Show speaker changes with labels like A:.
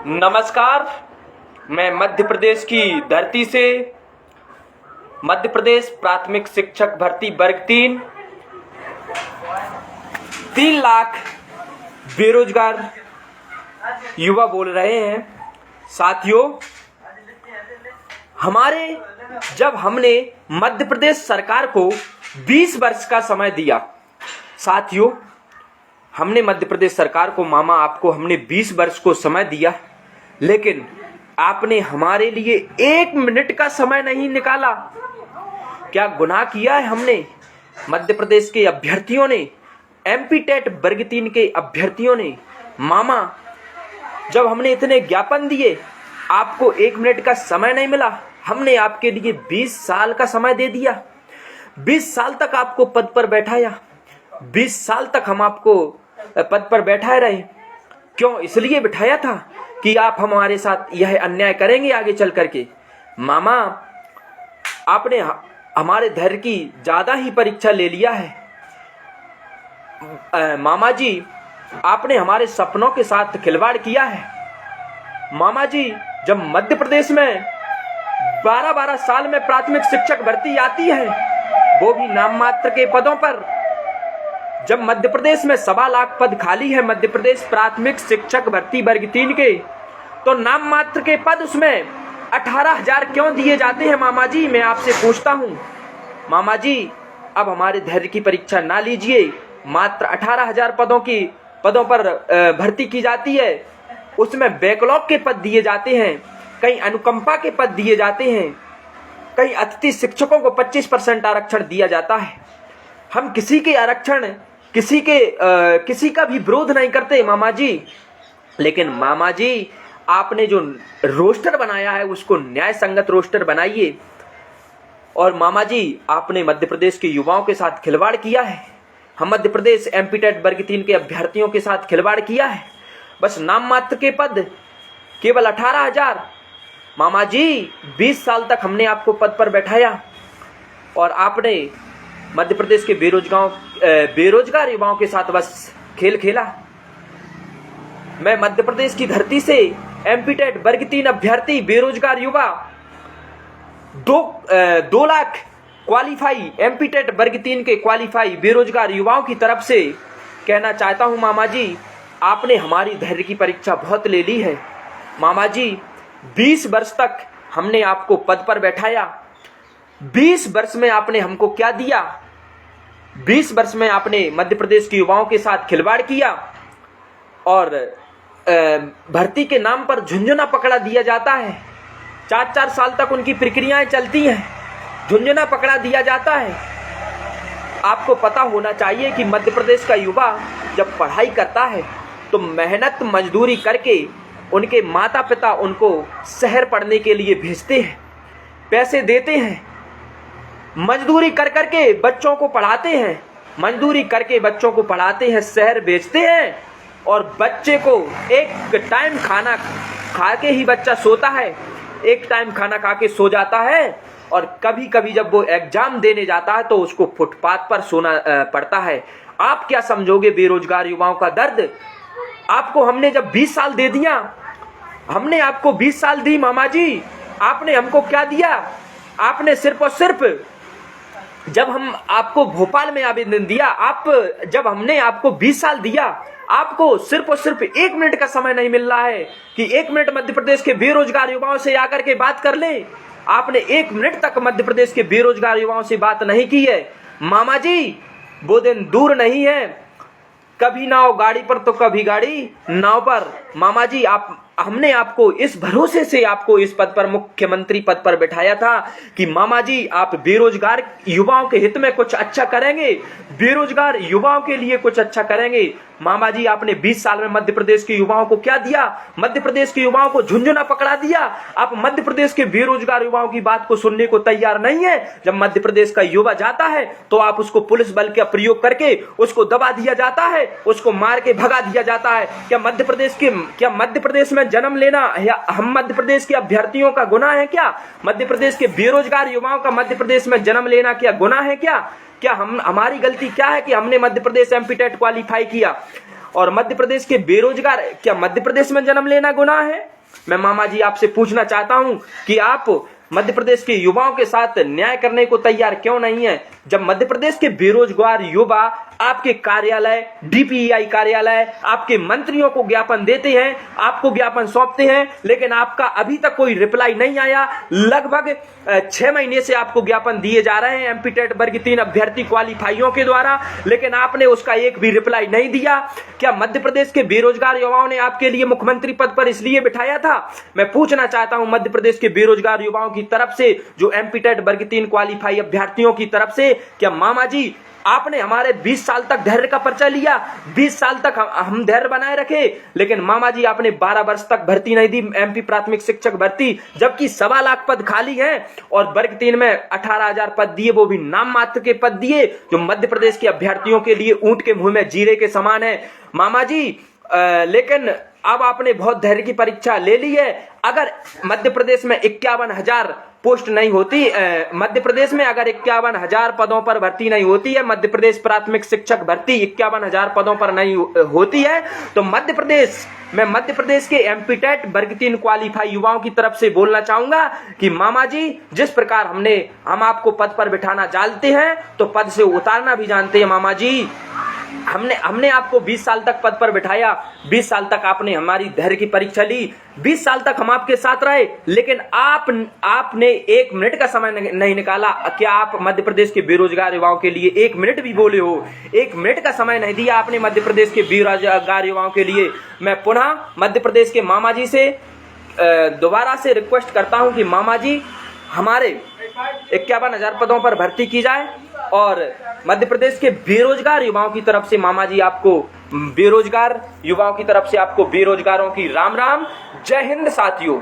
A: नमस्कार। मैं मध्य प्रदेश की धरती से मध्य प्रदेश प्राथमिक शिक्षक भर्ती वर्ग 3 लाख बेरोजगार युवा बोल रहे हैं। साथियों, जब हमने मध्य प्रदेश सरकार को 20 वर्ष का समय दिया, साथियों हमने मध्य प्रदेश सरकार को आपको हमने 20 वर्ष को समय दिया, लेकिन आपने हमारे लिए 1 मिनट का समय नहीं निकाला। क्या गुनाह किया है हमने? मध्य प्रदेश के अभ्यर्थियों ने, एमपी टेट वर्ग 3 के अभ्यर्थियों ने, जब हमने इतने ज्ञापन दिए, आपको 1 मिनट का समय नहीं मिला। हमने आपके लिए 20 साल का समय दे दिया। 20 साल तक आपको पद पर बैठाया। 20 साल तक हम आपको पद पर बैठाए रहे। क्यों? इसलिए बिठाया था कि आप हमारे साथ यह अन्याय करेंगे आगे चल करके। आपने हमारे धैर्य की ज्यादा ही परीक्षा ले लिया है। मामा जी, आपने हमारे सपनों के साथ खिलवाड़ किया है। मामा जी, जब मध्य प्रदेश में 12-12 साल में प्राथमिक शिक्षक भर्ती आती है, वो भी नाम मात्र के पदों पर, जब मध्य प्रदेश में 1.25 लाख पद खाली है मध्य प्रदेश प्राथमिक शिक्षक भर्ती वर्ग 3 के, तो नाम मात्र के पद उसमें 18,000 क्यों दिए जाते हैं? मामा जी, मैं आपसे पूछता हूं। मामा जी, अब हमारे धैर्य की परीक्षा ना लीजिए। मात्र 18,000 पदों पर भर्ती की जाती है। उसमें बैकलॉग के पद दिए जाते हैं, कहीं अनुकंपा के पद दिए जाते हैं, कहीं अतिथि शिक्षकों को 25% आरक्षण दिया जाता है। हम किसी के आरक्षण, किसी का भी विरोध नहीं करते मामा जी, लेकिन मामा जी आपने जो रोस्टर बनाया है उसको न्याय संगत रोस्टर बनाइए। और मामा जी, आपने मध्य प्रदेश के युवाओं के साथ खिलवाड़ किया है। हम मध्य प्रदेश एमपी टेट वर्ग 3 के अभ्यर्थियों के साथ खिलवाड़ किया है। बस नाम मात्र के पद केवल 18,000। मामा जी, 20 साल तक हमने आपको पद पर बैठाया और आपने मध्य प्रदेश के बेरोजगार युवाओं के साथ बस खेल खेला। मैं मध्य प्रदेश की धरती से एमपी टेट वर्ग 3 अभ्यर्थी बेरोजगार युवा 2 लाख क्वालिफाई एमपी टेट वर्ग 3 के क्वालिफाई बेरोजगार युवाओं की तरफ से कहना चाहता हूं, मामा जी आपने हमारी धैर्य की परीक्षा बहुत ले ली है। मामा जी, 20 वर्ष तक हमने आपको पद पर बैठाया। 20 वर्ष में आपने हमको क्या दिया? 20 वर्ष में आपने मध्य प्रदेश के युवाओं के साथ खिलवाड़ किया और भर्ती के नाम पर झुंझुना पकड़ा दिया जाता है। 4-4 साल तक उनकी प्रक्रियाएं चलती हैं, झुंझुना पकड़ा दिया जाता है। आपको पता होना चाहिए कि मध्य प्रदेश का युवा जब पढ़ाई करता है तो मेहनत मजदूरी करके उनके माता पिता उनको शहर पढ़ने के लिए भेजते हैं, पैसे देते हैं, मजदूरी कर करके बच्चों को पढ़ाते हैं, शहर भेजते हैं और बच्चे को एक टाइम खाना खा के ही बच्चा सोता है, एक टाइम खाना खा के सो जाता है। और कभी कभी जब वो एग्जाम देने जाता है तो उसको फुटपाथ पर सोना पड़ता है। आप क्या समझोगे बेरोजगार युवाओं का दर्द? आपको हमने जब 20 साल दे दिया, हमने आपको 20 साल दी मामा जी, आपने हमको क्या दिया? आपने सिर्फ और सिर्फ, जब हम आपको भोपाल में आवेदन दिया, जब हमने आपको 20 साल दिया, आपको सिर्फ और सिर्फ 1 मिनट का समय नहीं मिल रहा है कि 1 मिनट मध्य प्रदेश के बेरोजगार युवाओं से आकर के बात कर लें। आपने 1 मिनट तक मध्य प्रदेश के बेरोजगार युवाओं से बात नहीं की है। मामा जी, वो दिन दूर नहीं है, कभी नाव गाड़ी पर तो कभी गाड़ी नाव पर। मामा जी, हमने आपको इस भरोसे से आपको इस पद पर, मुख्यमंत्री पद पर बैठाया था कि मामा जी आप बेरोजगार युवाओं के हित में कुछ अच्छा करेंगे, बेरोजगार युवाओं के लिए कुछ अच्छा करेंगे। मामा जी, आपने 20 साल में मध्य प्रदेश के युवाओं को क्या दिया? मध्य प्रदेश के युवाओं को झुंझुना पकड़ा दिया। आप मध्य प्रदेश के बेरोजगार युवाओं की बात को सुनने को तैयार नहीं है। जब मध्य प्रदेश का युवा जाता है तो आप उसको पुलिस बल का प्रयोग करके उसको दबा दिया जाता है, उसको मार के भगा दिया जाता है। क्या मध्य प्रदेश में जन्म लेना हम मध्य प्रदेश के अभ्यर्थियों का गुनाह है क्या? मध्य प्रदेश के बेरोजगार युवाओं का मध्य प्रदेश में जन्म लेना क्या गुनाह है क्या? हमारी गलती क्या है कि हमने Madhya Pradesh MP TET qualify किया? और मध्य प्रदेश के बेरोजगार, क्या मध्य प्रदेश में जन्म लेना गुनाह है? मैं मामा जी आपसे पूछना चाहता हूं कि आप मध्य प्रदेश के युवाओं के साथ न्याय करने को तैयार क्यों नहीं है? जब मध्य प्रदेश के बेरोजगार युवा आपके कार्यालय, डीपीआई कार्यालय, आपके मंत्रियों को ज्ञापन देते हैं, आपको ज्ञापन सौंपते हैं, लेकिन आपका अभी तक कोई रिप्लाई नहीं आया। लगभग 6 महीने से आपको ज्ञापन दिए जा रहे हैं एमपी टेट वर्ग 3 अभ्यर्थी क्वालिफाइयों के द्वारा, लेकिन आपने उसका एक भी रिप्लाई नहीं दिया। क्या मध्य प्रदेश के बेरोजगार युवाओं ने आपके लिए मुख्यमंत्री पद पर इसलिए बिठाया था? मैं पूछना चाहता हूं मध्य प्रदेश के बेरोजगार युवाओं की तरफ से, जो एमपी टेट वर्ग 3 क्वालिफाई अभ्यर्थियों की तरफ से, क्या मामा जी आपने हमारे 20 साल तक धैर्य का परिचय लिया, 20 साल तक हम धैर्य बनाए रखे, लेकिन मामा जी आपने 12 वर्ष तक भर्ती नहीं दी एमपी प्राथमिक शिक्षक भर्ती, जबकि 1.25 लाख पद खाली हैं और वर्ग 3 में 18,000 पद दिए, वो भी नाम मात्र के पद दिए, जो मध्य प्रदेश के अभ्यर्थियों के लिए ऊंट के मुंह में जीरे के समान है मामा जी। लेकिन अब आपने बहुत धैर्य की परीक्षा ले ली है। अगर मध्य प्रदेश में 51,000 पोस्ट नहीं होती, मध्य प्रदेश में अगर 51,000 पदों पर भर्ती नहीं होती है, मध्य प्रदेश प्राथमिक शिक्षक भर्ती 51,000 पदों पर नहीं होती है, तो मध्य प्रदेश के एमपी टेट वर्ग 3 क्वालिफाई युवाओं की तरफ से बोलना चाहूंगा कि मामा जी, जिस प्रकार हम आपको पद पर बिठाना जानते हैं, तो पद से उतारना भी जानते हैं मामा जी। हमने आपको 20 साल तक पद पर बिठाया, 20 साल तक आपने हमारी धैर्य की परीक्षा ली, 20 साल तक हम आपके साथ रहे, लेकिन आपने 1 मिनट का समय नहीं निकाला। क्या आप मध्य प्रदेश के बेरोजगार युवाओं के लिए 1 मिनट भी बोले हो? 1 मिनट का समय नहीं दिया आपने मध्य प्रदेश के बेरोजगार युवाओं के लिए। मैं पुनः मध्य प्रदेश के मामा जी से दोबारा से रिक्वेस्ट करता हूं कि मामा जी, हमारे 51,000 पदों पर भर्ती की जाए और मध्य प्रदेश के बेरोजगार युवाओं की तरफ से मामा जी आपको बेरोजगारों की राम राम। जय हिंद साथियों।